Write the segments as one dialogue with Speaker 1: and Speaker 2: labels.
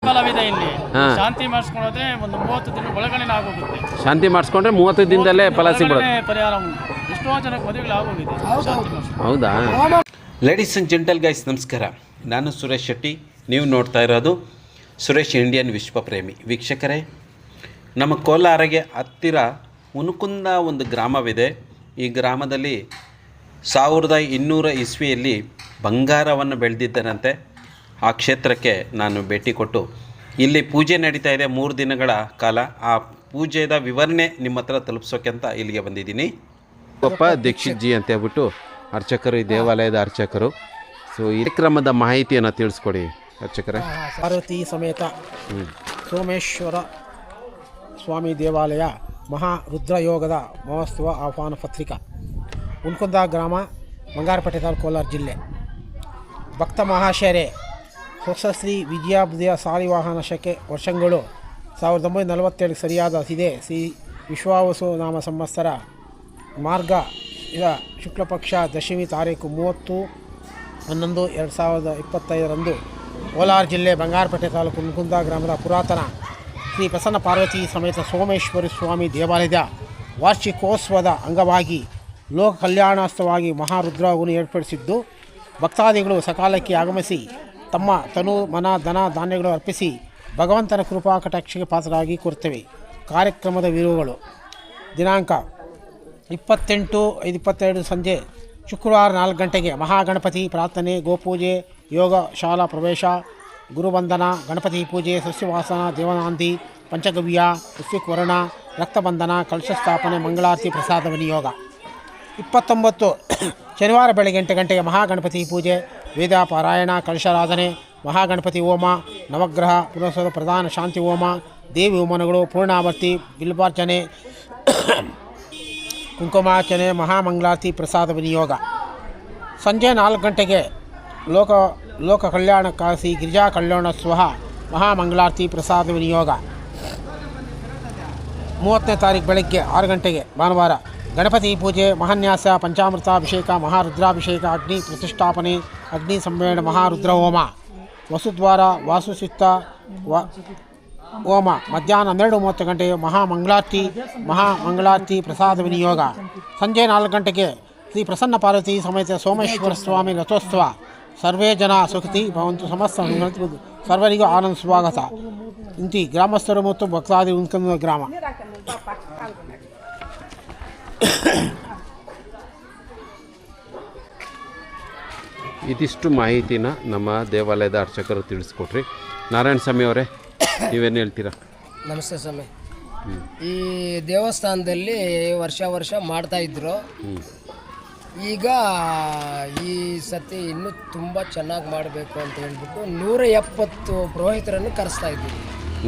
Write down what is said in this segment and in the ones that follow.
Speaker 1: ಬಲವಿದೆ ಇಲ್ಲಿ. ಶಾಂತಿ ಮಾಡಿಸ್ಕೊಂಡ್ರೆ ಒಂದು 30 ದಿನ ಒಳಗಡೆ ಆಗೋಗುತ್ತೆ.
Speaker 2: ಶಾಂತಿ ಮಾಡಿಸ್ಕೊಂಡ್ರೆ 30 ದಿನದಲ್ಲೇ ಫಲ ಸಿಗ್ಬಿಡುತ್ತೆ.
Speaker 1: ಪರಿಹಾರ ಉಂಟು. ಎಷ್ಟೋ ಜನಕ್ಕೆ ಮದುವೆಗಳು ಆಗೋಗಿದೆ.
Speaker 2: ಹೌದಾ? ಲೇಡೀಸ್ ಅಂಡ್ ಜೆಂಟಲ್ ಗೈಸ್, ನಮಸ್ಕಾರ. ನಾನು ಸುರೇಶ್ ಶೆಟ್ಟಿ. ನೀವು ನೋಡ್ತಾ ಇರೋದು ಸುರೇಶ್ ಇಂಡಿಯನ್ ವಿಶ್ವಪ್ರೇಮಿ. ವೀಕ್ಷಕರೇ, ನಮ್ಮ ಕೋಲಾರಿಗೆ ಹತ್ತಿರ ಮುನುಕುಂದ ಒಂದು ಗ್ರಾಮವಿದೆ. ಈ ಗ್ರಾಮದಲ್ಲಿ 1200 ಇಸ್ವಿಯಲ್ಲಿ ಬಂಗಾರವನ್ನು ಬೆಳೆದಿದ್ದರಂತೆ. ಆ ಕ್ಷೇತ್ರಕ್ಕೆ ನಾನು ಭೇಟಿ ಕೊಟ್ಟು ಇಲ್ಲಿ ಪೂಜೆ ನಡೀತಾ ಇದೆ 3 ದಿನಗಳ ಕಾಲ. ಆ ಪೂಜೆದ ವಿವರಣೆ ನಿಮ್ಮ ಹತ್ರ ತಲುಪಿಸೋಕೆ ಅಂತ ಇಲ್ಲಿಗೆ ಬಂದಿದ್ದೀನಿ. ಒಬ್ಬ ದೀಕ್ಷಿತ್ ಜಿ ಅಂತ ಹೇಳ್ಬಿಟ್ಟು ಅರ್ಚಕರು, ಈ ದೇವಾಲಯದ ಅರ್ಚಕರು. ಸೊ ಈ ಕ್ರಮದ ಮಾಹಿತಿಯನ್ನು ತಿಳಿಸ್ಕೊಡಿ ಅರ್ಚಕರೇ.
Speaker 3: ಪಾರ್ವತಿ ಸಮೇತ ಸೋಮೇಶ್ವರ ಸ್ವಾಮಿ ದೇವಾಲಯ ಮಹಾ ರುದ್ರಯೋಗದ ಮಹೋತ್ಸವ ಆಹ್ವಾನ ಪತ್ರಿಕಾ. ಮುನ್ಕುಂದ ಗ್ರಾಮ, ಬಂಗಾರಪೇಟೆ ತಾಲೂಕು, ಕೋಲಾರ ಜಿಲ್ಲೆ. ಭಕ್ತ ಮಹಾಶಯರೇ, ಹೊಸಶ್ರೀ ವಿಜಯಾಬ್ದಿಯ ಸಾಲಿವಾಹನ ಶಕೆ ವರ್ಷಗಳು 1947 ಸರಿಯಾದ ಇದೇ ಶ್ರೀ ವಿಶ್ವಾವಸು ನಾಮ ಸಂವತ್ಸರ ಮಾರ್ಗ ಶುಕ್ಲಪಕ್ಷ ದಶಮಿ ತಾರೀಕು 30/11/2025 ಕೋಲಾರ ಜಿಲ್ಲೆ ಬಂಗಾರಪೇಟೆ ತಾಲೂಕು ಮುನ್ಕುಂದ ಗ್ರಾಮದ ಪುರಾತನ ಶ್ರೀ ಪ್ರಸನ್ನ ಪಾರ್ವತಿ ಸಮೇತ ಸೋಮೇಶ್ವರಿ ಸ್ವಾಮಿ ದೇವಾಲಯದ ವಾರ್ಷಿಕೋತ್ಸವದ ಅಂಗವಾಗಿ ಲೋಕ ಕಲ್ಯಾಣೋತ್ಸವವಾಗಿ ಮಹಾರುದ್ರವನ್ನು ಏರ್ಪಡಿಸಿದ್ದು, ಭಕ್ತಾದಿಗಳು ಸಕಾಲಕ್ಕೆ ಆಗಮಿಸಿ ತಮ್ಮ ತನು ಮನ ಧನ ಧಾನ್ಯಗಳು ಅರ್ಪಿಸಿ ಭಗವಂತನ ಕೃಪಾ ಕಟಾಕ್ಷಕ್ಕೆ ಪಾತ್ರರಾಗಿ ಕೋರುತ್ತೇವೆ. ಕಾರ್ಯಕ್ರಮದ ವಿವರಗಳು: ದಿನಾಂಕ 28/5/22 ಸಂಜೆ ಶುಕ್ರವಾರ 4 ಗಂಟೆಗೆ ಮಹಾಗಣಪತಿ ಪ್ರಾರ್ಥನೆ, ಗೋಪೂಜೆ, ಯೋಗ ಶಾಲಾ ಪ್ರವೇಶ, ಗುರುವಂದನ, ಗಣಪತಿ ಪೂಜೆ, ಸಸ್ಯವಾಸನ, ದೇವನಾಂದಿ, ಪಂಚಗವ್ಯ, ಋತ್ವಿಕ್ವರ್ಣ, ರಕ್ತಬಂಧನ, ಕಲಶ ಸ್ಥಾಪನೆ, ಮಂಗಳಾರತಿ, ಪ್ರಸಾದ ವಿನಿಯೋಗ. 29 ಶನಿವಾರ ಬೆಳಗ್ಗೆ 8 ಗಂಟೆಗೆ ಮಹಾಗಣಪತಿ ಪೂಜೆ, ವೇದ ಪಾರಾಯಣ, ಕಲಶಾರಾಧನೆ, ಮಹಾಗಣಪತಿ ಹೋಮ, ನವಗ್ರಹ ಪುನಸ್ಸರ ಪ್ರಧಾನ ಶಾಂತಿ ಹೋಮ, ದೇವಿ ಹೋಮನಗಳು, ಪೂರ್ಣಾವರ್ತಿ, ಬಿಲ್ವಾರ್ಚನೆ, ಕುಂಕುಮಾರ್ಚನೆ, ಮಹಾಮಂಗಳಾರತಿ, ಪ್ರಸಾದ ವಿನಿಯೋಗ. ಸಂಜೆ 4 ಗಂಟೆಗೆ ಲೋಕ ಕಲ್ಯಾಣ ಕಾಸಿ ಗಿರಿಜಾ ಕಲ್ಯಾಣೋತ್ಸವ, ಮಹಾಮಂಗಳಾರತಿ, ಪ್ರಸಾದ ವಿನಿಯೋಗ. 30ನೇ ತಾರೀಕು ಬೆಳಗ್ಗೆ 6 ಗಂಟೆಗೆ ಭಾನುವಾರ ಗಣಪತಿ ಪೂಜೆ, ಮಹಾನ್ಯಾಸ, ಪಂಚಾಮೃತಾಭಿಷೇಕ, ಮಹಾರುದ್ರಾಭಿಷೇಕ, ಅಗ್ನಿ ಪ್ರತಿಷ್ಠಾಪನೆ, ಅಗ್ನಿ ಸಮ್ಮೇಳನ, ಮಹಾರುದ್ರ ಹೋಮ, ವಸುದ್ವಾರ ವಾಸುಸಿತ್ತ ಹೋಮ. ಮಧ್ಯಾಹ್ನ 12:30 ಗಂಟೆಗೆ ಮಹಾಮಂಗಳಾರತಿ, ಪ್ರಸಾದ ವಿನಿಯೋಗ. ಸಂಜೆ 4 ಗಂಟೆಗೆ ಶ್ರೀ ಪ್ರಸನ್ನ ಪಾರ್ವತಿ ಸಮೇತ ಸೋಮೇಶ್ವರ ಸ್ವಾಮಿ ರಥೋತ್ಸವ. ಸರ್ವೇ ಜನ ಸುಖತಿ ಭವಂತು, ಸಮಸ್ತ ಸರ್ವರಿಗೂ ಆನಂದ ಸ್ವಾಗತ. ಇಂತಿ ಗ್ರಾಮಸ್ಥರು ಮತ್ತು ಭಕ್ತಾದಿ ಮುನ್ಕುಂದ ಗ್ರಾಮ.
Speaker 2: ಇದಿಷ್ಟು ಮಾಹಿತಿನ ನಮ್ಮ ದೇವಾಲಯದ ಅರ್ಚಕರು ತಿಳಿಸ್ಕೊಟ್ರಿ. ನಾರಾಯಣ ಸ್ವಾಮಿ ಅವರೇ, ನೀವೇನು ಹೇಳ್ತೀರಾ?
Speaker 4: ನಮಸ್ತೆ ಸ್ವಾಮಿ. ಈ ದೇವಸ್ಥಾನದಲ್ಲಿ ವರ್ಷ ಮಾಡ್ತಾಯಿದ್ರು. ಈಗ ಈ ಸತಿ ಇನ್ನೂ ತುಂಬ ಚೆನ್ನಾಗಿ ಮಾಡಬೇಕು ಅಂತ ಹೇಳ್ಬಿಟ್ಟು 170 ಪುರೋಹಿತರನ್ನು ಕರೆಸ್ತಾ ಇದ್ದೀವಿ.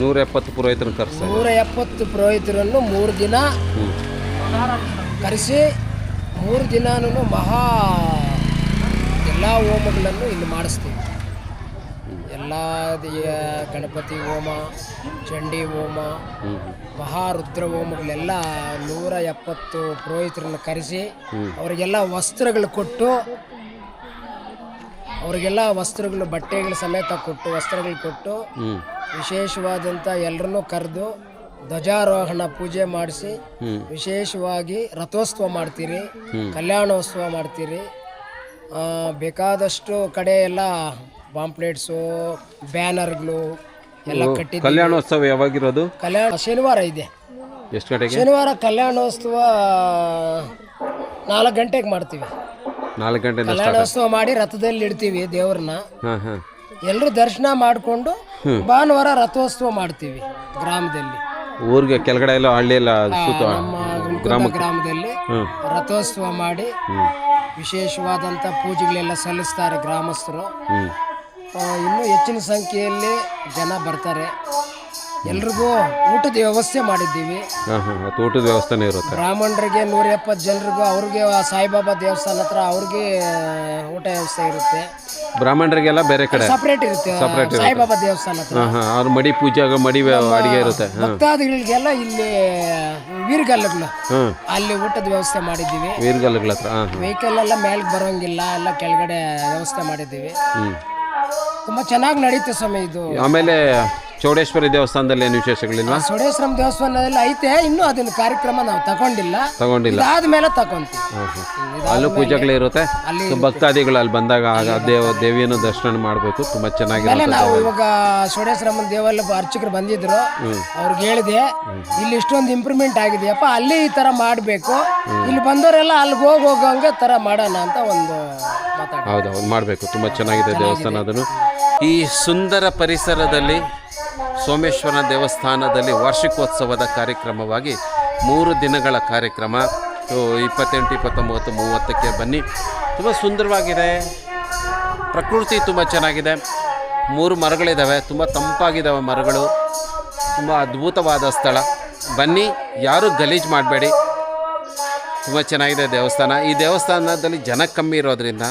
Speaker 2: 170 ಪುರೋಹಿತರನ್ನು
Speaker 4: 170 ಪುರೋಹಿತರನ್ನು 3 ದಿನ ಕರೆಸಿ 3 ದಿನನೂ ಎಲ್ಲ ಹೋಮಗಳನ್ನು ಇಲ್ಲಿ ಮಾಡಿಸ್ತೀವಿ. ಎಲ್ಲ ಗಣಪತಿ ಹೋಮ, ಚಂಡಿ ಹೋಮ, ಮಹಾರುದ್ರ ಹೋಮಗಳೆಲ್ಲ 170 ಪುರೋಹಿತರನ್ನು ಕರೆಸಿ ಅವರಿಗೆಲ್ಲ ವಸ್ತ್ರಗಳು ಕೊಟ್ಟು, ಅವರಿಗೆಲ್ಲ ವಸ್ತ್ರಗಳು, ಬಟ್ಟೆಗಳು ಸಮೇತ ಕೊಟ್ಟು, ವಸ್ತ್ರಗಳು ಕೊಟ್ಟು, ವಿಶೇಷವಾದಂಥ ಎಲ್ಲರನ್ನೂ ಕರೆದು ಧ್ವಜಾರೋಹಣ ಪೂಜೆ ಮಾಡಿಸಿ, ವಿಶೇಷವಾಗಿ ರಥೋತ್ಸವ ಮಾಡ್ತೀರಿ, ಕಲ್ಯಾಣೋತ್ಸವ ಮಾಡ್ತೀರಿ. ಬೇಕಾದಷ್ಟು ಕಡೆ ಎಲ್ಲ ಪಾಂಪ್ಲೆಟ್ಸು, ಬ್ಯಾನರ್ಗಳು ಎಲ್ಲ ಕಟ್ಟಿದ್ದೀವಿ.
Speaker 2: ಕಲ್ಯಾಣೋತ್ಸವ ಯಾವಾಗಿರೋದು?
Speaker 4: ಶನಿವಾರ ಇದೆ.
Speaker 2: ಎಷ್ಟು ಗಂಟೆಗೆ?
Speaker 4: ಶನಿವಾರ ಕಲ್ಯಾಣೋತ್ಸವ 4 ಗಂಟೆಗೆ ಮಾಡ್ತೀವಿ.
Speaker 2: 4 ಗಂಟೆ
Speaker 4: ಕಲ್ಯಾಣೋತ್ಸವ ಮಾಡಿ ರಥದಲ್ಲಿ ಇಡ್ತೀವಿ ದೇವ್ರನ್ನ. ಎಲ್ಲರೂ ದರ್ಶನ ಮಾಡಿಕೊಂಡು ಭಾನುವಾರ ರಥೋತ್ಸವ ಮಾಡ್ತೀವಿ ಗ್ರಾಮದಲ್ಲಿ.
Speaker 2: ಊರಿಗೆ ಕೆಳಗಡೆ ಎಲ್ಲ ಹಳ್ಳಿ ಎಲ್ಲ
Speaker 4: ಗ್ರಾಮದಲ್ಲಿ ರಥೋತ್ಸವ ಮಾಡಿ ವಿಶೇಷವಾದಂಥ ಪೂಜೆಗಳೆಲ್ಲ ಸಲ್ಲಿಸ್ತಾರೆ ಗ್ರಾಮಸ್ಥರು. ಇನ್ನೂ ಹೆಚ್ಚಿನ ಸಂಖ್ಯೆಯಲ್ಲಿ ಜನ ಬರ್ತಾರೆ. ಎಲ್ರಿಗೂ ಊಟದ ವ್ಯವಸ್ಥೆ ಮಾಡಿದ್ದೀವಿ.
Speaker 2: ಊಟದ ವ್ಯವಸ್ಥೆ ಇರುತ್ತೆ.
Speaker 4: ಬ್ರಾಹ್ಮಣರಿಗೆ 170 ಜನರಿಗೂ, ಅವ್ರಿಗೆ ಸಾಯಿಬಾಬಾ ದೇವಸ್ಥಾನ ಹತ್ರ ಅವ್ರಿಗೆ ಊಟ ವ್ಯವಸ್ಥೆ ಇರುತ್ತೆ.
Speaker 2: ಬ್ರಾಹ್ಮಣರಿಗೆಲ್ಲ ಬೇರೆ ಕಡೆ
Speaker 4: ಸಪ್ರೇಟ್ ಇರುತ್ತೆ. ಸಾಯಿಬಾಬಾ ದೇವಸ್ಥಾನ ಹತ್ರ
Speaker 2: ಅವ್ರ ಮಡಿ ಪೂಜೆ ಅಡಿಗೆ ಇರುತ್ತೆ.
Speaker 4: ಭಕ್ತಾದಿಗಳಿಗೆಲ್ಲ ಇಲ್ಲಿ ವೀರಗಲ್ಲಗಳು, ಅಲ್ಲಿ ಊಟದ ವ್ಯವಸ್ಥೆ ಮಾಡಿದ್ದೀವಿ.
Speaker 2: ವೀರಗಲ್ಲಗಳ ಹತ್ರ
Speaker 4: ವೆಹಿಕಲ್ ಎಲ್ಲ ಮೇಲ್ಗೆ ಬರೋಂಗಿಲ್ಲ, ಎಲ್ಲ ಕೆಳಗಡೆ ವ್ಯವಸ್ಥೆ ಮಾಡಿದ್ದೀವಿ. ತುಂಬ ಚೆನ್ನಾಗಿ ನಡೀತೆ ಸ್ವಾಮಿ ಇದು.
Speaker 2: ಆಮೇಲೆ ಚೌಡೇಶ್ವರಿ ದೇವಸ್ಥಾನದಲ್ಲಿ ಏನು ವಿಶೇಷಗಳಿಲ್ವಾ?
Speaker 4: ಸೋಡೇಶ್ವರಂ ದೇವಸ್ಥಾನದಲ್ಲಿ ಐತೆ, ಇನ್ನೂ ಅದನ್ನ ಕಾರ್ಯಕ್ರಮ ನಾವು ತಗೊಂಡಿಲ್ಲ. ಅದಾದ್ಮೇಲೆ ತಗೊಂತೀವಿ.
Speaker 2: ಅಲ್ಲೂ ಪೂಜೆಗಳು ಇರುತ್ತೆ. ಭಕ್ತಾದಿಗಳು ಅಲ್ಲಿ ಬಂದಾಗ ದೇವಿಯನ್ನು ದರ್ಶನ ಮಾಡಬೇಕು. ತುಂಬಾ ಚೆನ್ನಾಗಿರುತ್ತೆ.
Speaker 4: ನಾವು ಇವಾಗ ಸೋಡೇಶ್ವರಂ ದೇವಲ್ಲ ಅರ್ಚಕರು ಬಂದಿದ್ರು, ಅವ್ರಿಗೆ ಹೇಳಿದೆ ಇಲ್ಲಿ ಇಷ್ಟೊಂದು ಇಂಪ್ರೂವ್ಮೆಂಟ್ ಆಗಿದೆಯಪ್ಪ, ಅಲ್ಲಿ ಈ ತರ ಮಾಡಬೇಕು, ಇಲ್ಲಿ ಬಂದವರೆಲ್ಲ ಅಲ್ಲಿಗೆ ಹೋಗಂಗೆ ತರ ಮಾಡೋಣ ಅಂತ ಒಂದು ಮಾತಾಡ.
Speaker 2: ಹೌದೌದು, ಮಾಡಬೇಕು. ತುಂಬ ಚೆನ್ನಾಗಿದೆ ದೇವಸ್ಥಾನ. ಅದನ್ನು ಈ ಸುಂದರ ಪರಿಸರದಲ್ಲಿ ಸೋಮೇಶ್ವರ ದೇವಸ್ಥಾನದಲ್ಲಿ ವಾರ್ಷಿಕೋತ್ಸವದ ಕಾರ್ಯಕ್ರಮವಾಗಿ 3 ದಿನಗಳ ಕಾರ್ಯಕ್ರಮ 28, 29, 30ಕ್ಕೆ ಬನ್ನಿ. ತುಂಬ ಸುಂದರವಾಗಿದೆ. ಪ್ರಕೃತಿ ತುಂಬ ಚೆನ್ನಾಗಿದೆ. 3 ಮರಗಳಿದ್ದಾವೆ, ತುಂಬ ತಂಪಾಗಿದ್ದಾವೆ ಮರಗಳು. ತುಂಬ ಅದ್ಭುತವಾದ ಸ್ಥಳ. ಬನ್ನಿ, ಯಾರೂ ಗಲೀಜು ಮಾಡಬೇಡಿ. ತುಂಬ ಚೆನ್ನಾಗಿದೆ ದೇವಸ್ಥಾನ. ಈ ದೇವಸ್ಥಾನದಲ್ಲಿ ಜನ ಕಮ್ಮಿ ಇರೋದ್ರಿಂದ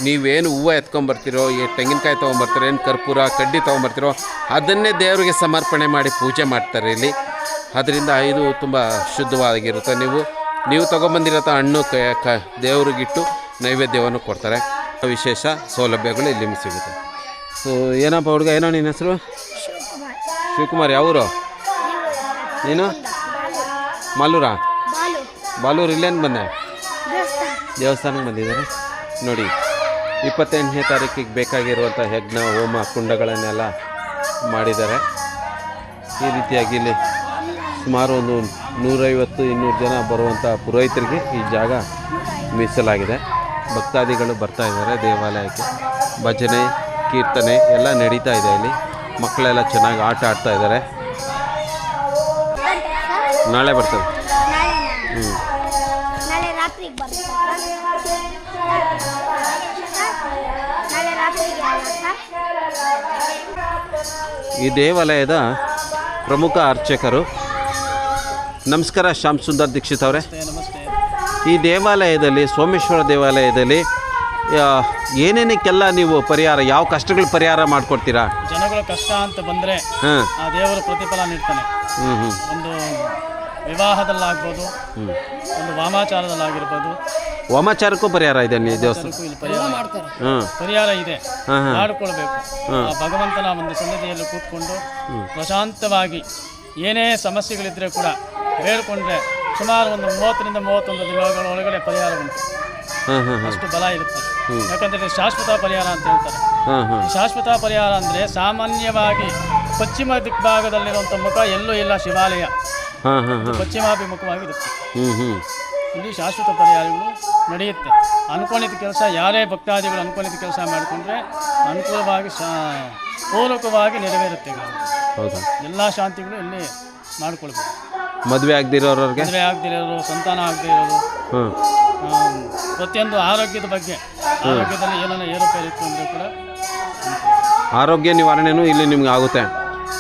Speaker 2: ನೀವೇನು ಹೂವು ಎತ್ಕೊಂಬರ್ತೀರೋ, ತೆಂಗಿನಕಾಯಿ ತೊಗೊಂಬರ್ತೀರೋ, ಏನು ಕರ್ಪೂರ ಕಡ್ಡಿ ತೊಗೊಂಬರ್ತೀರೋ ಅದನ್ನೇ ದೇವರಿಗೆ ಸಮರ್ಪಣೆ ಮಾಡಿ ಪೂಜೆ ಮಾಡ್ತಾರೆ ಇಲ್ಲಿ. ಅದರಿಂದ ಇದು ತುಂಬ ಶುದ್ಧವಾಗಿರುತ್ತೆ. ನೀವು ತೊಗೊಂಬಂದಿರೋ ಹಣ್ಣು ದೇವರಿಗಿಟ್ಟು ನೈವೇದ್ಯವನ್ನು ಕೊಡ್ತಾರೆ. ವಿಶೇಷ ಸೌಲಭ್ಯಗಳು ಇಲ್ಲಿ ಸಿಗುತ್ತೆ. ಸೊ ಏನಪ್ಪ ಹುಡುಗ, ಏನೋ ನಿನ್ನ ಹೆಸರು? ಶಿವಕುಮಾರ್. ಯಾವೂರು ನೀನು? ಮಾಲೂರಾ? ಬಾಲೂರು. ಇಲ್ಲೇನು ಬಂದೆ? ದೇವಸ್ಥಾನಕ್ಕೆ ಬಂದಿದ್ದಾರೆ ನೋಡಿ. 28ನೇ ತಾರೀಕಿಗೆ ಬೇಕಾಗಿರುವಂಥ ಯಜ್ಞ ಹೋಮ ಕುಂಡಗಳನ್ನೆಲ್ಲ ಮಾಡಿದ್ದಾರೆ. ಈ ರೀತಿಯಾಗಿ ಇಲ್ಲಿ ಸುಮಾರು ಒಂದು 150-200 ಜನ ಬರುವಂಥ ಪುರೋಹಿತರಿಗೆ ಈ ಜಾಗ ಮೀಸಲಾಗಿದೆ. ಭಕ್ತಾದಿಗಳು ಬರ್ತಾ ಇದ್ದಾರೆ ದೇವಾಲಯಕ್ಕೆ. ಭಜನೆ ಕೀರ್ತನೆ ಎಲ್ಲ ನಡೀತಾ ಇದೆ ಇಲ್ಲಿ. ಮಕ್ಕಳೆಲ್ಲ ಚೆನ್ನಾಗಿ ಆಟ ಆಡ್ತಾ ಇದ್ದಾರೆ. ನಾಳೆ ಬರ್ತದೆ.
Speaker 5: ನಾಳೆ ರಾತ್ರಿಗೆ
Speaker 2: ಈ ದೇವಾಲಯದ ಪ್ರಮುಖ ಅರ್ಚಕರು. ನಮಸ್ಕಾರ ಶ್ಯಾಮ್ ಸುಂದರ್ ದೀಕ್ಷಿತ್ ಅವರೇ. ಈ ದೇವಾಲಯದಲ್ಲಿ, ಸೋಮೇಶ್ವರ ದೇವಾಲಯದಲ್ಲಿ ಏನೇನಕ್ಕೆಲ್ಲ ನೀವು ಪರಿಹಾರ, ಯಾವ ಕಷ್ಟಗಳು ಪರಿಹಾರ ಮಾಡಿಕೊಡ್ತೀರಾ?
Speaker 1: ಜನಗಳ ಕಷ್ಟ ಅಂತ ಬಂದರೆ ಆ ದೇವರು ಪ್ರತಿಫಲ ನೀಡ್ತಾನೆ. ಒಂದು ವಿವಾಹದಲ್ಲಾಗ್ಬೋದು, ಒಂದು ವಾಮಾಚಾರದಲ್ಲಾಗಿರ್ಬೋದು.
Speaker 2: ವಾಮಾಚಾರಕ್ಕೂ ಪರಿಹಾರ ಇದೆ ಈ ದೇವಸ್ಥಾನಕ್ಕೂ
Speaker 1: ಇಲ್ಲಿ ಪರಿಹಾರ ಇದೆ. ಮಾಡಿಕೊಳ್ಬೇಕು. ಆ ಭಗವಂತನ ಒಂದು ಸನ್ನಿಧಿಯಲ್ಲಿ ಕೂತ್ಕೊಂಡು ಪ್ರಶಾಂತವಾಗಿ ಏನೇ ಸಮಸ್ಯೆಗಳಿದ್ರೆ ಕೂಡ ಬೇಡ್ಕೊಂಡ್ರೆ ಸುಮಾರು ಒಂದು 30ರಿಂದ 31 ದಿನಗಳ ಒಳಗಡೆ ಪರಿಹಾರ ಉಂಟು. ಅಷ್ಟು ಬಲ ಇರುತ್ತೆ. ಯಾಕಂದರೆ ಶಾಶ್ವತ ಪರಿಹಾರ ಅಂತ ಹೇಳ್ತಾರೆ. ಶಾಶ್ವತ ಪರಿಹಾರ ಅಂದರೆ ಸಾಮಾನ್ಯವಾಗಿ ಪಶ್ಚಿಮ ದಿಗ್ಭಾಗದಲ್ಲಿರುವಂಥ ಮುಖ ಎಲ್ಲೂ ಇಲ್ಲ, ಶಿವಾಲಯ ಪಶ್ಚಿಮಾಭಿಮುಖವಾಗಿರುತ್ತೆ. ಇಲ್ಲಿ ಶಾಶ್ವತ ಪರಿಹಾರಗಳು ನಡೆಯುತ್ತೆ. ಅನ್ಕೊಂಡಿದ್ದ ಕೆಲಸ, ಯಾರೇ ಭಕ್ತಾದಿಗಳು ಅನ್ಕೊಂಡಿದ್ದ ಕೆಲಸ ಮಾಡಿಕೊಂಡ್ರೆ ಅನುಕೂಲವಾಗಿ ಪೂರ್ವಕವಾಗಿ ನೆರವೇರುತ್ತೆ. ಎಲ್ಲ ಶಾಂತಿಗಳು ಇಲ್ಲಿ ಮಾಡಿಕೊಳ್ಬೇಕು.
Speaker 2: ಮದುವೆ ಆಗದಿರೋರಿಗೆ,
Speaker 1: ಮದುವೆ ಆಗದಿರೋರು, ಸಂತಾನ ಆಗದೇ ಇರೋರು, ಪ್ರತಿಯೊಂದು ಆರೋಗ್ಯದ ಬಗ್ಗೆ, ಆರೋಗ್ಯದಲ್ಲಿ ಏನಾರ ಏರುಪೇರು ಇತ್ತು ಅಂದರೆ ಕೂಡ
Speaker 2: ಆರೋಗ್ಯ ನಿವಾರಣೆನೂ ಇಲ್ಲಿ ನಿಮ್ಗೆ ಆಗುತ್ತೆ.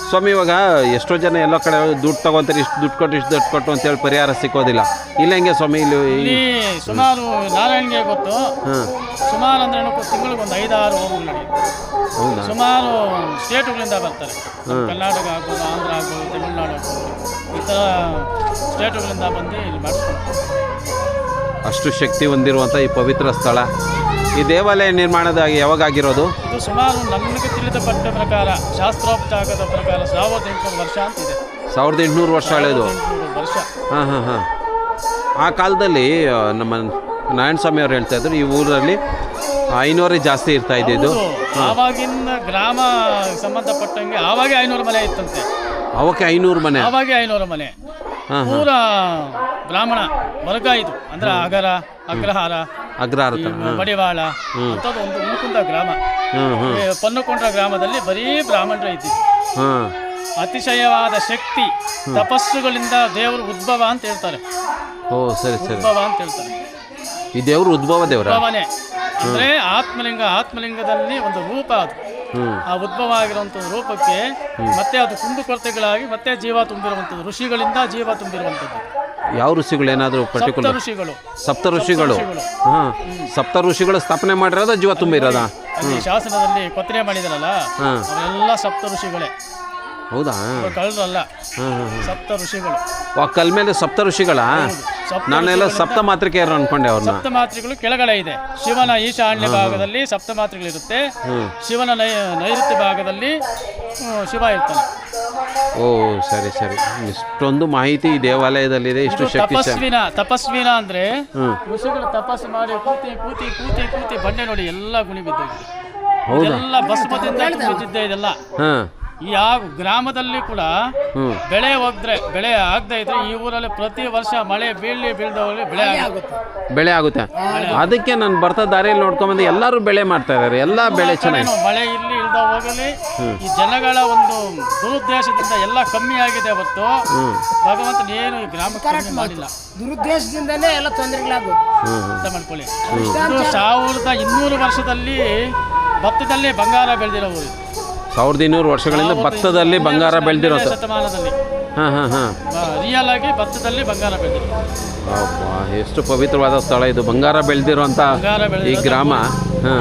Speaker 2: ಸ್ವಾಮಿ, ಇವಾಗ ಎಷ್ಟೋ ಜನ ಎಲ್ಲ ಕಡೆ ದುಡ್ಡು ತಗೊಂತಾರೆ, ಇಷ್ಟು ದುಡ್ಡು ಕೊಟ್ಟು ಇಷ್ಟು ದುಡ್ಡು ಕೊಟ್ಟು ಅಂತೇಳಿ ಪರಿಹಾರ ಸಿಕ್ಕೋದಿಲ್ಲ. ಇಲ್ಲ ಹೆಂಗೆ ಸ್ವಾಮಿ? ಇಲ್ಲಿ
Speaker 1: ಸುಮಾರು ನಾರಾಯಣಿಗೆ ಗೊತ್ತು, ಸುಮಾರು ಅಂದರೆ ತಿಂಗಳಿಗೆ ಒಂದು 5-6 ಹೋಮಗಳು ನಡೆಯುತ್ತೆ. ಸುಮಾರು ಸ್ಟೇಟುಗಳಿಂದ ಬರ್ತಾರೆ. ಕರ್ನಾಟಕ ಆಗ್ಬೋದು, ಆಂಧ್ರ ಆಗ್ಬೋದು, ತಮಿಳುನಾಡು ಆಗ್ಬೋದು, ಈ ಥರ ಸ್ಟೇಟುಗಳಿಂದ ಬಂದು ಇಲ್ಲಿ ಮಾಡಿಸ್ಕೊಂಡು
Speaker 2: ಅಷ್ಟು ಶಕ್ತಿ ಹೊಂದಿರುವಂಥ ಈ ಪವಿತ್ರ ಸ್ಥಳ. ಈ ದೇವಾಲಯ ನಿರ್ಮಾಣದ ಯಾವಾಗ ಆಗಿರೋದು?
Speaker 1: ಇದು ಸುಮಾರು ನಮಗೆ ತಿಳಿದಪಟ್ಟ ಪ್ರಕಾರ, ಶಾಸ್ತ್ರೋಪಚಾರದ ಪ್ರಕಾರ 1800 ವರ್ಷ ಅಂತಿದೆ.
Speaker 2: 1800 ವರ್ಷ ಹಳೆಯದು. ಹಾಂ. ಆ ಕಾಲದಲ್ಲಿ ನಮ್ಮ ನಾರಾಯಣ ಸ್ವಾಮಿ ಅವ್ರು ಹೇಳ್ತಾ ಇದ್ರು, ಈ ಊರಲ್ಲಿ 500 ಜಾಸ್ತಿ ಇರ್ತಾ ಇದ್ದಿದ್ದು.
Speaker 1: ಆವಾಗಿನ ಗ್ರಾಮ ಸಂಬಂಧಪಟ್ಟಂಗೆ ಆವಾಗೆ 500 ಮನೆ ಇತ್ತಂತೆ.
Speaker 2: ಅವಕ್ಕೆ 500 ಮನೆ?
Speaker 1: ಆವಾಗೆ 500 ಮನೆ. ಪೂರ ಬ್ರಾಹ್ಮಣ ವರ್ಗ ಇದು. ಅಂದ್ರೆ ಅಗ್ರಹಾರ, ಬಡಿವಾಳ ಅಂತದ್ದು ಒಂದು ಉಳ್ಕುಂದ ಗ್ರಾಮ. ಪನ್ನಕೊಂಡ್ರ ಗ್ರಾಮದಲ್ಲಿ ಬರೀ ಬ್ರಾಹ್ಮಣರ ಇದ್ದಿದ್ದು. ಅತಿಶಯವಾದ ಶಕ್ತಿ, ತಪಸ್ಸುಗಳಿಂದ ದೇವರು ಉದ್ಭವ ಅಂತ ಹೇಳ್ತಾರೆ. ಉದ್ಭವ ಅಂತ ಹೇಳ್ತಾರೆ.
Speaker 2: ಈ ದೇವರು ಉದ್ಭವನೇ.
Speaker 1: ಅಂದ್ರೆ ಆತ್ಮಲಿಂಗದಲ್ಲಿ ಒಂದು ರೂಪ ಅದು. ಆ ಉದ್ಭವ ಆಗಿರುವಂಥ ರೂಪಕ್ಕೆ ಮತ್ತೆ ಅದು ಕುಂದುಕೊರತೆಗಳಾಗಿ ಮತ್ತೆ ಜೀವ ತುಂಬಿರುವಂಥದ್ದು, ಋಷಿಗಳಿಂದ ಜೀವ ತುಂಬಿರುವಂಥದ್ದು.
Speaker 2: ಯಾವ ಋಷಿಗಳು? ಏನಾದರೂ ಪರ್ಟಿಕ್ಯುಲರ್? ಸಪ್ತ ಋಷಿಗಳು. ಸಪ್ತ ಋಷಿಗಳು ಸ್ಥಾಪನೆ ಮಾಡಿರೋದ ಜೀವ ತುಂಬಿರೋದ?
Speaker 1: ಶಾಸನದಲ್ಲಿ ಕೊತ್ತನೆ ಮಾಡಿದಾರಲ್ಲ, ಅವೆಲ್ಲ ಸಪ್ತ ಋಷಿಗಳೇ.
Speaker 2: ಹೌದಾ?
Speaker 1: ಕಳ್ಳರಲ್ಲ, ಸಪ್ತ ಋಷಿಗಳು.
Speaker 2: ಕಲ್ ಮೇಲೆ ಸಪ್ತ ಋಷಿಗಳ? ನಾನೆಲ್ಲ ಸಪ್ತ ಮಾತೃಕೆಯರು ಅನ್ಕೊಂಡೆ ಅವ್ರನ್ನ.
Speaker 1: ಸಪ್ತ ಮಾತೃಗಳು ಕೆಳಗಡೆ ಇದೆ. ಶಿವನ ಈಶಾನ್ಯ ಭಾಗದಲ್ಲಿ ಸಪ್ತ ಮಾತೃಗಳಿರುತ್ತೆ. ಶಿವನ ನೈಋತ್ಯ ಭಾಗದಲ್ಲಿ ಶಿವ ಇರ್ತಾನೆ.
Speaker 2: ಓ ಸರಿ ಸರಿ. ಇಷ್ಟೊಂದು ಮಾಹಿತಿ ಈ ದೇವಾಲಯದಲ್ಲಿದೆ, ಇಷ್ಟು ಶಕ್ತಿಶಾಲಿ.
Speaker 1: ತಪಸ್ವಿನ ಅಂದ್ರೆ ಋಷಿಗಳು ತಪಸ್ಸು ಮಾಡಿ ಕೂತಿ ಕೂತಿ ಕೂತಿ ಕೂತಿ ಬಂಡೆ ನೋಡಿ ಎಲ್ಲ ಗುಣಿ ಬಿದ್ದೋಗಿದೆ. ಎಲ್ಲ ಭಸ್ಮದಿಂದ ಬಿದ್ದಿದ್ದೆ ಇದೆಲ್ಲ. ಈ ಆ ಗ್ರಾಮದಲ್ಲಿ ಕೂಡ ಬೆಳೆ ಆಗದೆ ಇದ್ರೆ ಈ ಊರಲ್ಲಿ ಪ್ರತಿ ವರ್ಷ ಮಳೆ ಬೀಳ್ದವಲ್ಲಿ
Speaker 2: ಬೆಳೆ ಆಗುತ್ತೆ. ಅದಕ್ಕೆ ನಾನು ಬರ್ತಾ ದಾರಿಯಲ್ಲಿ ನೋಡ್ಕೊಂಡ್ಬಂದು ಎಲ್ಲರೂ ಬೆಳೆ ಮಾಡ್ತಾ ಇದ್ದಾರೆ, ಎಲ್ಲ ಬೆಳೆ ಚೆನ್ನಾಗಿ.
Speaker 1: ಮಳೆ ಇಲ್ಲಿ ಇಲ್ದ ಹೋಗಲಿ ಈ ಜನಗಳ ಒಂದು ದುರುದ್ದೇಶದಿಂದ ಎಲ್ಲ ಕಮ್ಮಿ ಆಗಿದೆ ಹೊತ್ತು ಭಗವಂತನ ಏನು ಈ ಗ್ರಾಮಕ್ಕೆ ಮಾಡಿಲ್ಲ.
Speaker 4: ದುರುದ್ದೇಶದಿಂದಲೇ ಎಲ್ಲ ತೊಂದರೆಗಳಾಗುತ್ತೆ
Speaker 1: ಮಾಡ್ಕೊಳ್ಳಿ. 1200 ವರ್ಷದಲ್ಲಿ ಭತ್ತದಲ್ಲಿ ಬಂಗಾರ ಬೆಳೆದಿರೋ ಊರು.
Speaker 2: 1200 ವರ್ಷಗಳಿಂದ ಭತ್ತದಲ್ಲಿ ಬಂಗಾರ ಬೆಳೆದಿರೋ
Speaker 1: ಶತಮಾನದಲ್ಲಿ ರಿಯಲ್ ಆಗಿ ಭತ್ತದಲ್ಲಿ ಬಂಗಾರ ಬೆಳೆದಿರೋ.
Speaker 2: ಎಷ್ಟು ಪವಿತ್ರವಾದ ಸ್ಥಳ ಇದು, ಬಂಗಾರ ಬೆಳೆದಿರುವಂತ ಈ ಗ್ರಾಮ.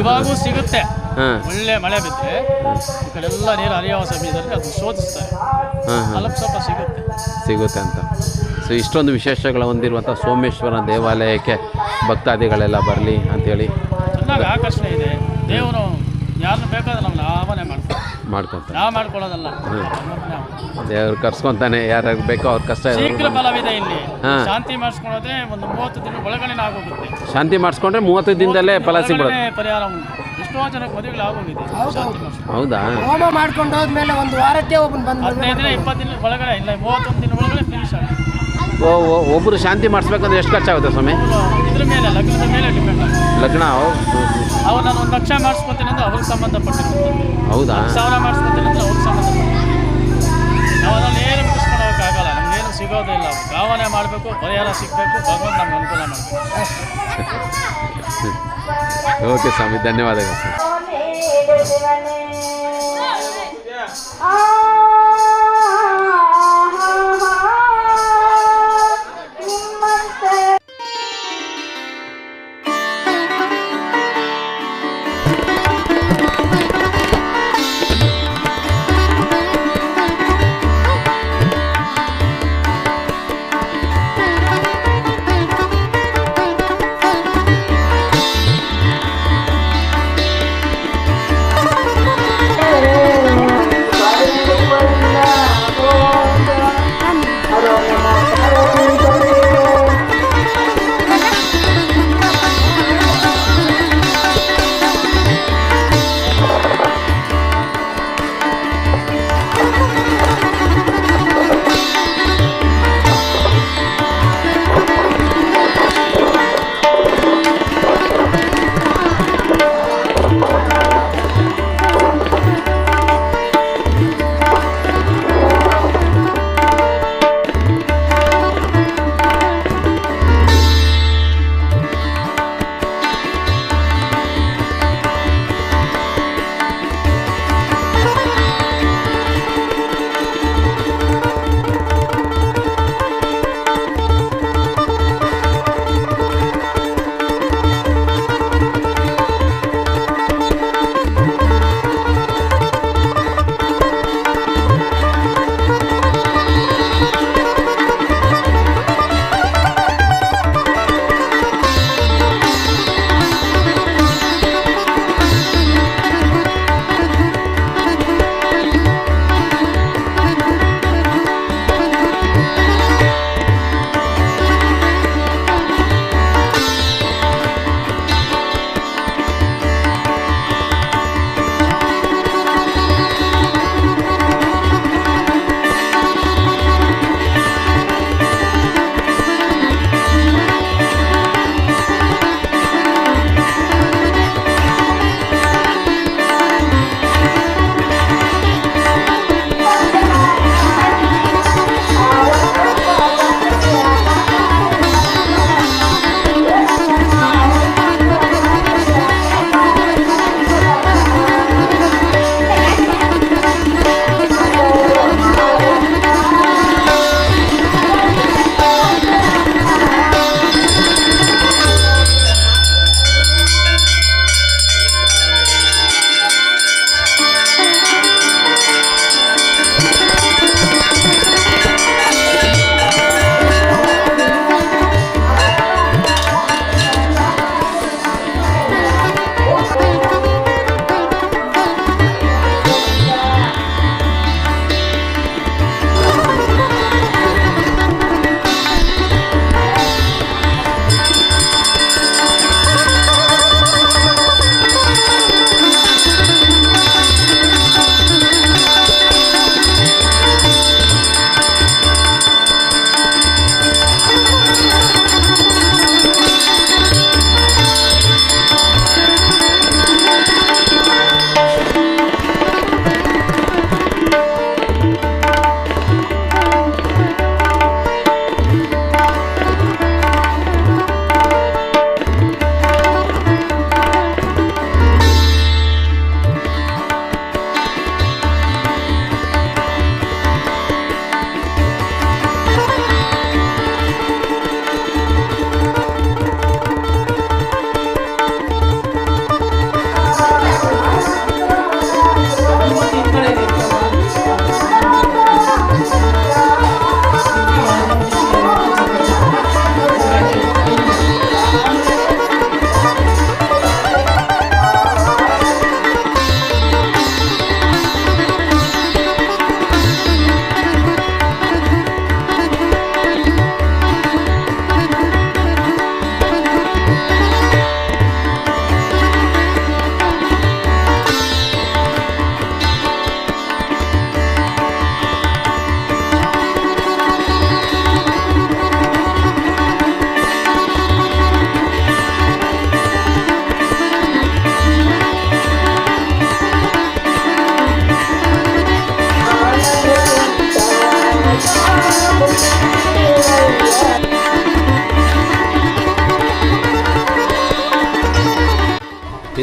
Speaker 1: ಇವಾಗೂ ಸಿಗುತ್ತೆ, ಒಳ್ಳೆ ಮಳೆ ಬಿದ್ದರೆ ಈ ಕಡೆ ಎಲ್ಲ ನೀರು ಹರಿಯುವ ಸಮಯದಲ್ಲಿ ಅದು ಶೋಧಿಸ್ತಾರೆ, ಅಲ್ಪ ಸ್ವಲ್ಪ
Speaker 2: ಸಿಗುತ್ತೆ ಅಂತ. ಸೊ ಇಷ್ಟೊಂದು ವಿಶೇಷಗಳು ಹೊಂದಿರುವಂಥ ಸೋಮೇಶ್ವರ ದೇವಾಲಯಕ್ಕೆ ಭಕ್ತಾದಿಗಳೆಲ್ಲ ಬರಲಿ ಅಂಥೇಳಿ
Speaker 1: ಚೆನ್ನಾಗಿ ಆಕರ್ಷಣೆ ಇದೆ. ದೇವರು ಯಾರನ್ನು ಬೇಕಾದ್ರೆ ನಮ್ಮನ್ನ ಆಹ್ವಾನ ಮಾಡ್ಕೊಂತಾರೆ, ನಾವು ಮಾಡ್ಕೊಳ್ಳೋದಲ್ಲ.
Speaker 2: ದೇವ್ರು ಕರ್ಸ್ಕೊಂತಾನೆ, ಯಾರ್ಯಾರು ಬೇಕೋ ಅವ್ರ ಕಷ್ಟ.
Speaker 1: ಶೀಘ್ರ ಫಲವಿದೆ ಇಲ್ಲಿ. ಶಾಂತಿ ಮಾಡಿಸ್ಕೊಂಡ್ರೆ ಒಂದು 30 ದಿನ ಒಳಗಡೆ ಆಗೋಗುತ್ತೆ.
Speaker 2: ಶಾಂತಿ ಮಾಡಿಸ್ಕೊಂಡ್ರೆ 30 ದಿನದಲ್ಲೇ ಫಲ ಸಿಗ್ಬಿಡುತ್ತೆ.
Speaker 1: ಪರಿಹಾರ ಉಂಟು. ಎಷ್ಟೋ ಜನಕ್ಕೆ ಮದುವೆಗಳು ಆಗೋಗಿದೆ ಶಾಂತಿ ಮಾಡಿಸ್ಕೊಂಡು.
Speaker 2: ಹೌದಾ?
Speaker 4: ಹೋಮ ಮಾಡ್ಕೊಂಡು ಹೋದ್ಮೇಲೆ ಒಂದು ವಾರಕ್ಕೆ ಒಬ್ಬನು ಬಂದು
Speaker 1: 15 ದಿನ 20 ದಿನ ಒಳಗಡೆ ಇಲ್ಲ 31 ದಿನ ಒಳಗಡೆ ಫಿನಿಶ್ ಆಗುತ್ತೆ.
Speaker 2: ಒಬ್ಬರು ಶಾಂತಿ ಮಾಡಿಸ್ಬೇಕಂದ್ರೆ ಎಷ್ಟು ಖರ್ಚಾಗುತ್ತೆ ಸ್ವಾಮಿ?
Speaker 1: ಇದ್ರ ಮೇಲೆ ಲಗ್ನದ ಮೇಲೆ ಡಿಪೆಂಡ್ ಆಗುತ್ತೆ.
Speaker 2: ಲಗ್ನ
Speaker 1: ಅವ್ರು ನಾನು 1 ಲಕ್ಷ ಮಾಡಿಸ್ಕೊತೀನಿ ಅಂದ್ರೆ ಅವ್ರಿಗೆ ಸಂಬಂಧಪಟ್ಟಿರುತ್ತೆ.
Speaker 2: ಹೌದಾ?
Speaker 1: 1000 ಮಾಡಿಸ್ಕೊತೀನಿ ಅಂದ್ರೆ ಅವ್ರಿಗೆ ಸಂಬಂಧಪಟ್ಟಿರುತ್ತೆ. ನಾವು ಅದನ್ನು ಏನು ಮುಗಿಸ್ಕೊಂಡು ಹೋಗೋಕ್ಕಾಗಲ್ಲ, ನಮಗೇನು ಸಿಗೋದೇ ಇಲ್ಲ. ಭಾವನೆ ಮಾಡಬೇಕು, ಪರಿಹಾರ ಸಿಗಬೇಕು, ಭಗವಂತ ನಮ್ಗೆ ಅನುಕೂಲ ಮಾಡಬೇಕು.
Speaker 2: ಓಕೆ ಸ್ವಾಮಿ, ಧನ್ಯವಾದಗಳು ಸರ್.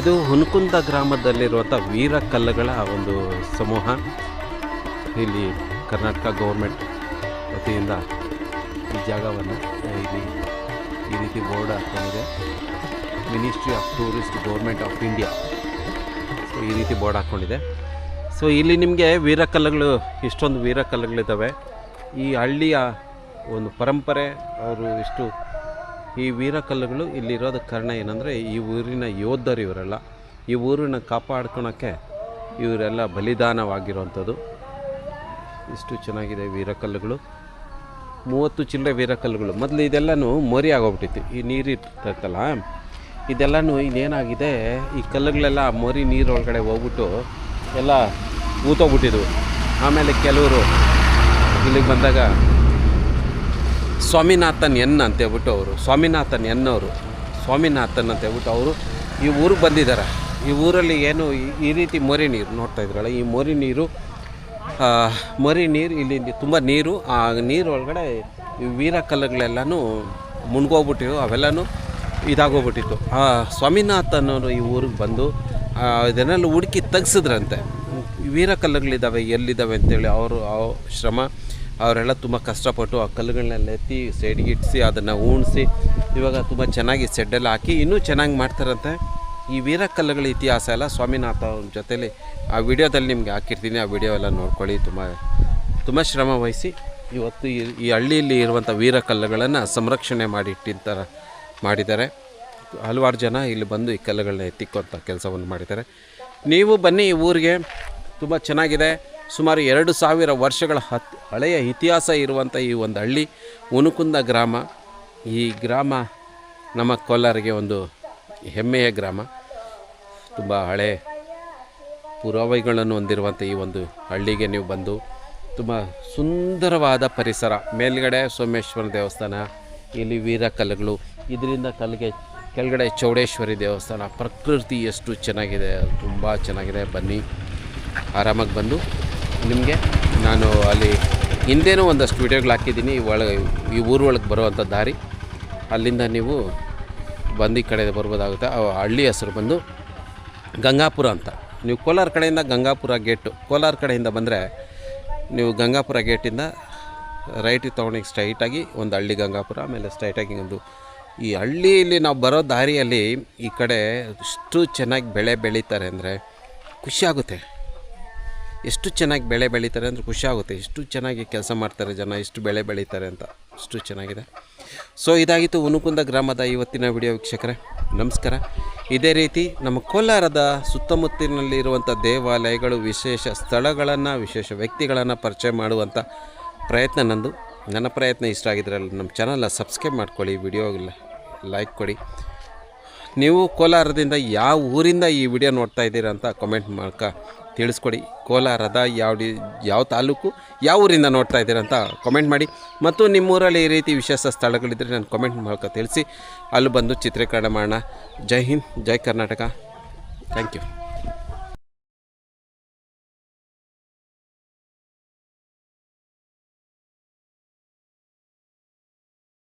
Speaker 2: ಇದು ಹುನಕುಂದ ಗ್ರಾಮದಲ್ಲಿರುವಂಥ ವೀರಕಲ್ಲುಗಳ ಒಂದು ಸಮೂಹ. ಇಲ್ಲಿ ಕರ್ನಾಟಕ ಗೌರ್ಮೆಂಟ್ ವತಿಯಿಂದ ಈ ಜಾಗವನ್ನು ಇಲ್ಲಿ ಈ ರೀತಿ ಬೋರ್ಡ್ ಹಾಕೊಂಡಿದೆ. Ministry of tourist government of India. So ಈ ರೀತಿ ಬೋರ್ಡ್ ಹಾಕ್ಕೊಂಡಿದೆ. ಸೊ ಇಲ್ಲಿ ನಿಮಗೆ ವೀರಕಲ್ಲುಗಳು, ಇಷ್ಟೊಂದು ವೀರಕಲ್ಲುಗಳಿದ್ದಾವೆ. ಈ ಹಳ್ಳಿಯ ಒಂದು ಪರಂಪರೆ, ಅವರು ಇಷ್ಟು ಈ ವೀರಕಲ್ಲುಗಳು ಇಲ್ಲಿರೋದಕ್ಕೆ ಕಾರಣ ಏನಂದರೆ ಈ ಊರಿನ ಯೋಧರು ಇವರೆಲ್ಲ. ಈ ಊರನ್ನ ಕಾಪಾಡ್ಕೊಳಕ್ಕೆ ಇವರೆಲ್ಲ ಬಲಿದಾನವಾಗಿರುವಂಥದ್ದು. ಇಷ್ಟು ಚೆನ್ನಾಗಿದೆ ವೀರಕಲ್ಲುಗಳು. 30 ಚಿಲ್ಲರೆ ವೀರಕಲ್ಲುಗಳು. ಮೊದಲು ಇದೆಲ್ಲನೂ ಮೋರಿ ಆಗೋಗ್ಬಿಟ್ಟಿತ್ತು. ಈ ನೀರು ಇರ್ತೈತಲ್ಲ, ಇದೆಲ್ಲನೂ ಇನ್ನೇನಾಗಿದೆ, ಈ ಕಲ್ಲುಗಳೆಲ್ಲ ಮೋರಿ ನೀರೊಳಗಡೆ ಹೋಗ್ಬಿಟ್ಟು ಎಲ್ಲ ಊತೋಗ್ಬಿಟ್ಟಿದ್ವು. ಆಮೇಲೆ ಕೆಲವರು ಇಲ್ಲಿಗೆ ಬಂದಾಗ ಸ್ವಾಮಿನಾಥನ್ ಎನ್ ಅಂತೇಳ್ಬಿಟ್ಟು ಅವರು ಸ್ವಾಮಿನಾಥನ್ ಅಂತೇಳ್ಬಿಟ್ಟು ಅವರು ಈ ಊರಿಗೆ ಬಂದಿದ್ದಾರೆ. ಈ ಊರಲ್ಲಿ ಏನು ಈ ರೀತಿ ಮೋರಿ ನೀರು ನೋಡ್ತಾ ಇದ್ರಲ್ಲ, ಈ ಮೋರಿ ನೀರು ಇಲ್ಲಿ ತುಂಬ ನೀರು, ಆ ನೀರು ಒಳಗಡೆ ಈ ವೀರಕಲ್ಲುಗಳೆಲ್ಲನೂ ಮುಣ್ಗೋಗ್ಬಿಟ್ಟಿವು, ಅವೆಲ್ಲನೂ ಇದಾಗೋಗ್ಬಿಟ್ಟಿತ್ತು. ಆ ಸ್ವಾಮಿನಾಥನ್ ಅವರು ಈ ಊರಿಗೆ ಬಂದು ಇದನ್ನೆಲ್ಲ ಹುಡುಕಿ ತೆಗ್ಸಿದ್ರಂತೆ. ವೀರಕಲ್ಲುಗಳಿದ್ದಾವೆ ಎಲ್ಲಿದ್ದಾವೆ ಅಂತೇಳಿ ಅವರು ಶ್ರಮ, ಅವರೆಲ್ಲ ತುಂಬ ಕಷ್ಟಪಟ್ಟು ಆ ಕಲ್ಲುಗಳನ್ನೆಲ್ಲ ಎತ್ತಿ ಸೈಡ್ಗೆ ಇಟ್ಟಿಸಿ ಅದನ್ನು ಉಣಿಸಿ ಇವಾಗ ತುಂಬ ಚೆನ್ನಾಗಿ ಸೆಡ್ಡೆಲ್ಲ ಹಾಕಿ ಇನ್ನೂ ಚೆನ್ನಾಗಿ ಮಾಡ್ತಾರಂತೆ. ಈ ವೀರಕಲ್ಲುಗಳ ಇತಿಹಾಸ ಎಲ್ಲ ಸ್ವಾಮಿನಾಥ ಅವ್ರ ಜೊತೇಲಿ ಆ ವಿಡಿಯೋದಲ್ಲಿ ನಿಮಗೆ ಹಾಕಿರ್ತೀನಿ. ಆ ವಿಡಿಯೋ ಎಲ್ಲ ನೋಡ್ಕೊಳ್ಳಿ. ತುಂಬ ಶ್ರಮ ವಹಿಸಿ ಇವತ್ತು ಈ ಹಳ್ಳಿಯಲ್ಲಿ ಇರುವಂಥ ವೀರಕಲ್ಲುಗಳನ್ನು ಸಂರಕ್ಷಣೆ ಮಾಡಿದ್ದಾರೆ. ಹಲವಾರು ಜನ ಇಲ್ಲಿ ಬಂದು ಈ ಕಲ್ಲುಗಳನ್ನ ಎತ್ತಿಕ್ಕುವಂಥ ಕೆಲಸವನ್ನು ಮಾಡಿದ್ದಾರೆ. ನೀವು ಬನ್ನಿ, ಈ ಊರಿಗೆ ತುಂಬ ಚೆನ್ನಾಗಿದೆ. ಸುಮಾರು 2000 ವರ್ಷಗಳ ಹಳೆಯ ಇತಿಹಾಸ ಇರುವಂಥ ಈ ಒಂದು ಹಳ್ಳಿ ಹುನಕುಂದ ಗ್ರಾಮ. ಈ ಗ್ರಾಮ ನಮ್ಮ ಕೋಲಾರಿಗೆ ಒಂದು ಹೆಮ್ಮೆಯ ಗ್ರಾಮ. ತುಂಬ ಹಳೆ ಪುರಾವೆಗಳನ್ನು ಹೊಂದಿರುವಂಥ ಈ ಒಂದು ಹಳ್ಳಿಗೆ ನೀವು ಬಂದು ತುಂಬ ಸುಂದರವಾದ ಪರಿಸರ. ಮೇಲ್ಗಡೆ ಸೋಮೇಶ್ವರ ದೇವಸ್ಥಾನ, ಇಲ್ಲಿ ವೀರಕಲ್ಲುಗಳು, ಇದರಿಂದ ಕೆಳಗಡೆ ಚೌಡೇಶ್ವರಿ ದೇವಸ್ಥಾನ. ಪ್ರಕೃತಿ ಎಷ್ಟು ಚೆನ್ನಾಗಿದೆ, ತುಂಬ ಚೆನ್ನಾಗಿದೆ. ಬನ್ನಿ, ಆರಾಮಾಗಿ ಬಂದು ನಿಮಗೆ ನಾನು ಅಲ್ಲಿ ಹಿಂದೇನೂ ಒಂದಷ್ಟು ವೀಡಿಯೋಗಳು ಹಾಕಿದ್ದೀನಿ. ಈ ಊರೊಳಗೆ ಬರುವಂಥ ದಾರಿ, ಅಲ್ಲಿಂದ ನೀವು ಬಂದು ಈ ಕಡೆ ಬರ್ಬೋದಾಗುತ್ತೆ. ಆ ಹಳ್ಳಿ ಹೆಸರು ಬಂದು ಗಂಗಾಪುರ ಅಂತ. ನೀವು ಕೋಲಾರ ಕಡೆಯಿಂದ ಗಂಗಾಪುರ ಗೇಟು, ಕೋಲಾರ ಕಡೆಯಿಂದ ಬಂದರೆ ನೀವು ಗಂಗಾಪುರ ಗೇಟಿಂದ ರೈಟಿಗೆ ತೊಗೊಂಡು ಸ್ಟ್ರೈಟಾಗಿ ಒಂದು ಹಳ್ಳಿ ಗಂಗಾಪುರ, ಆಮೇಲೆ ಸ್ಟ್ರೈಟಾಗಿ ಒಂದು ಈ ಹಳ್ಳಿಯಲ್ಲಿ ನಾವು ಬರೋ ದಾರಿಯಲ್ಲಿ ಈ ಕಡೆ ಎಷ್ಟು ಚೆನ್ನಾಗಿ ಬೆಳೆ ಬೆಳೀತಾರೆ ಅಂದರೆ ಖುಷಿಯಾಗುತ್ತೆ. ಎಷ್ಟು ಚೆನ್ನಾಗಿ ಬೆಳೆ ಬೆಳೀತಾರೆ ಅಂದರೆ ಖುಷಿಯಾಗುತ್ತೆ. ಎಷ್ಟು ಚೆನ್ನಾಗಿ ಕೆಲಸ ಮಾಡ್ತಾರೆ ಜನ, ಎಷ್ಟು ಬೆಳೆ ಬೆಳೀತಾರೆ ಅಂತ, ಅಷ್ಟು ಚೆನ್ನಾಗಿದೆ. ಸೊ ಇದಾಗಿತ್ತು ಹುನಕುಂದ ಗ್ರಾಮದ ಇವತ್ತಿನ ವಿಡಿಯೋ ವೀಕ್ಷಕರೇ. ನಮಸ್ಕಾರ. ಇದೇ ರೀತಿ ನಮ್ಮ ಕೋಲಾರದ ಸುತ್ತಮುತ್ತಲಿನಲ್ಲಿರುವಂಥ ದೇವಾಲಯಗಳು, ವಿಶೇಷ ಸ್ಥಳಗಳನ್ನು, ವಿಶೇಷ ವ್ಯಕ್ತಿಗಳನ್ನು ಪರಿಚಯ ಮಾಡುವಂಥ ಪ್ರಯತ್ನ ನಂದು. ನನ್ನ ಪ್ರಯತ್ನ ಇಷ್ಟ ಆಗಿದ್ರಲ್ಲ ನಮ್ಮ ಚಾನಲ್ನ ಸಬ್ಸ್ಕ್ರೈಬ್ ಮಾಡ್ಕೊಳ್ಳಿ, ವಿಡಿಯೋಗೆಲ್ಲ ಲೈಕ್ ಕೊಡಿ. ನೀವು ಕೋಲಾರದಿಂದ ಯಾವ ಊರಿಂದ ಈ ವಿಡಿಯೋ ನೋಡ್ತಾ ಇದ್ದೀರಾ ಅಂತ ಕಮೆಂಟ್ ಮಾಡ್ಕ ತಿಳಿಸ್ಕೊಡಿ. ಕೋಲಾರದ ಯಾವ ತಾಲೂಕು, ಯಾವ ಊರಿಂದ ನೋಡ್ತಾ ಇದ್ದೀರಾ ಅಂತ ಕಮೆಂಟ್ ಮಾಡಿ. ಮತ್ತು ನಿಮ್ಮೂರಲ್ಲಿ ಈ ರೀತಿ ವಿಶೇಷ ಸ್ಥಳಗಳಿದ್ದರೆ ನಾನು ಕಮೆಂಟ್ ಮಾಡ್ಕ ತಿಳಿಸಿ, ಅಲ್ಲಿ ಬಂದು ಚಿತ್ರೀಕರಣ ಮಾಡೋಣ. ಜೈ ಹಿಂದ್, ಜೈ ಕರ್ನಾಟಕ. Thank you.